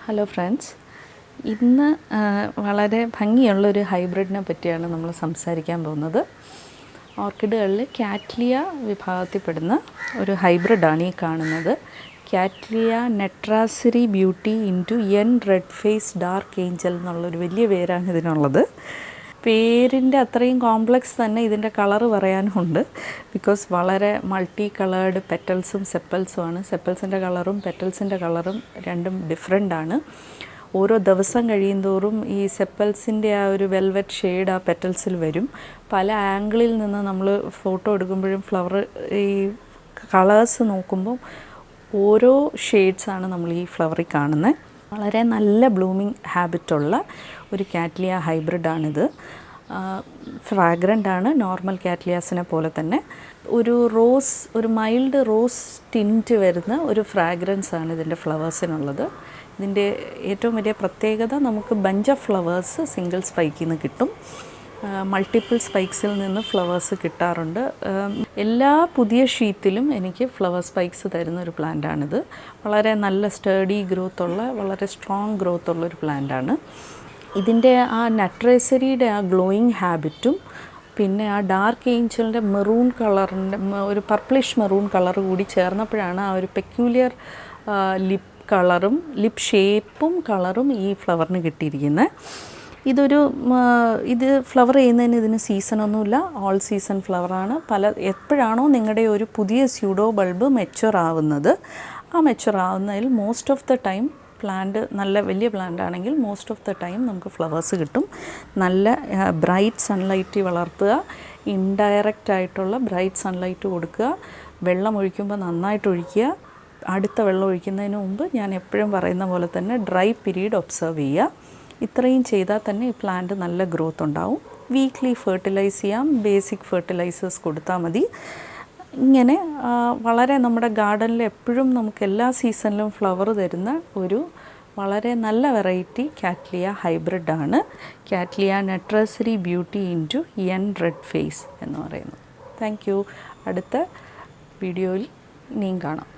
Hello friends, ഇന്ന് വളരെ ഭംഗിയുള്ളൊരു ഹൈബ്രിഡിനെ പറ്റിയാണ് നമ്മൾ സംസാരിക്കാൻ പോകുന്നത്. ഓർക്കിഡുകളിൽ കാറ്റ്ലിയ വിഭാഗത്തിൽപ്പെടുന്ന ഒരു ഹൈബ്രിഡാണ് ഈ കാണുന്നത്. Cattleya Netrasiri Beauty into Yen Red Face Dark Angel എന്നുള്ളൊരു വലിയ പേരാണ് ഇതിനുള്ളത്. പേരിൻ്റെ അത്രയും കോംപ്ലക്സ് തന്നെ ഇതിൻ്റെ കളറ് പറയാനുമുണ്ട്. ബിക്കോസ് വളരെ മൾട്ടി കളേർഡ് പെറ്റൽസും സെപ്പൽസുമാണ്. സെപ്പൽസിൻ്റെ കളറും പെറ്റൽസിൻ്റെ കളറും രണ്ടും ഡിഫറെൻ്റാണ്. ഓരോ ദിവസം കഴിയുന്തോറും ഈ സെപ്പൽസിൻ്റെ ആ ഒരു വെൽവെറ്റ് ഷെയ്ഡ് ആ പെറ്റൽസിൽ വരും. പല ആംഗിളിൽ നിന്ന് നമ്മൾ ഫോട്ടോ എടുക്കുമ്പോഴും ഫ്ലവർ ഈ കളേഴ്സ് നോക്കുമ്പോൾ ഓരോ ഷെയ്ഡ്സാണ് നമ്മൾ ഈ ഫ്ലവറിൽ കാണുന്നത്. വളരെ നല്ല ബ്ലൂമിങ് ഹാബിറ്റുള്ള ഒരു കാറ്റ്ലിയ ഹൈബ്രിഡാണിത്. ഫ്രാഗ്രൻ്റാണ്, നോർമൽ കാറ്റ്ലിയാസിനെ പോലെ തന്നെ. ഒരു മൈൽഡ് റോസ് ടിൻറ്റ് വരുന്ന ഒരു ഫ്രാഗ്രൻസാണ് ഇതിൻ്റെ ഫ്ലവേഴ്സിനുള്ളത്. ഇതിൻ്റെ ഏറ്റവും വലിയ പ്രത്യേകത, നമുക്ക് ബഞ്ച് ഓഫ് ഫ്ലവേഴ്സ് സിംഗിൾ സ്പൈക്കിൽ നിന്ന് കിട്ടും. മൾട്ടിപ്പിൾ സ്പൈക്സിൽ നിന്ന് ഫ്ലവേഴ്സ് കിട്ടാറുണ്ട്. എല്ലാ പുതിയ ഷീറ്റിലും എനിക്ക് ഫ്ലവർ സ്പൈക്സ് തരുന്ന ഒരു പ്ലാന്റാണിത്. വളരെ നല്ല സ്റ്റേഡി ഗ്രോത്തുള്ള, വളരെ സ്ട്രോങ് ഗ്രോത്തുള്ള ഒരു പ്ലാന്റാണ്. ഇതിൻ്റെ ആ നട്രേസറിയുടെ ആ ഗ്ലോയിങ് ഹാബിറ്റും പിന്നെ ആ ഡാർക്ക് ഏഞ്ചലിൻ്റെ മെറൂൺ കളറിൻ്റെ ഒരു പർപ്പിളിഷ് മെറൂൺ കളർ കൂടി ചേർന്നപ്പോഴാണ് ആ ഒരു പെക്യൂലിയർ ലിപ്പ് കളറും ലിപ്പ് ഷേപ്പും കളറും ഈ ഫ്ലവറിന് കിട്ടിയിരിക്കുന്നത്. ഇത് ഫ്ലവർ ചെയ്യുന്നതിന് ഇതിന് സീസണൊന്നുമില്ല, ഓൾ സീസൺ ഫ്ലവറാണ്. എപ്പോഴാണോ നിങ്ങളുടെ ഒരു പുതിയ സ്യൂഡോ ബൾബ് മെച്യൂർ ആവുന്നത്, ആ മെച്യൂർ ആവുന്നതിൽ most of the time plant നല്ല വലിയ പ്ലാന്റ് ആണെങ്കിൽ മോസ്റ്റ് ഓഫ് ദ ടൈം നമുക്ക് ഫ്ലവേഴ്സ് കിട്ടും. നല്ല ബ്രൈറ്റ് സൺലൈറ്റ് വളർത്തുക, ഇൻഡയറക്റ്റ് ആയിട്ടുള്ള ബ്രൈറ്റ് സൺലൈറ്റ് കൊടുക്കുക, വെള്ളം ഒഴിക്കുമ്പോൾ നന്നായിട്ട് ഒഴിക്കുക. അടുത്ത വെള്ളം ഒഴിക്കുന്നതിന് മുമ്പ് ഞാൻ എപ്പോഴും പറയുന്ന പോലെ തന്നെ ഡ്രൈ പീരീഡ് ഒബ്സർവ് ചെയ്യുക. ഇത്രയും ചെയ്താൽ തന്നെ ഈ പ്ലാന്റ് നല്ല ഗ്രോത്ത് ഉണ്ടാവും. വീക്ക്ലി ഫെർട്ടിലൈസ് ചെയ്യാം, ബേസിക് ഫെർട്ടിലൈസേഴ്സ് കൊടുത്താൽ മതി. ഇങ്ങനെ വളരെ നമ്മുടെ ഗാർഡനിൽ എപ്പോഴും നമുക്ക് എല്ലാ സീസണിലും ഫ്ലവർ തരുന്ന ഒരു വളരെ നല്ല വെറൈറ്റി കാറ്റ്ലിയ ഹൈബ്രിഡാണ് Cattleya Netrasiri Beauty into Yen Red Face എന്ന് പറയുന്നത്. Thank you. അടുത്ത വീഡിയോയിൽ ഇനിയും കാണാം.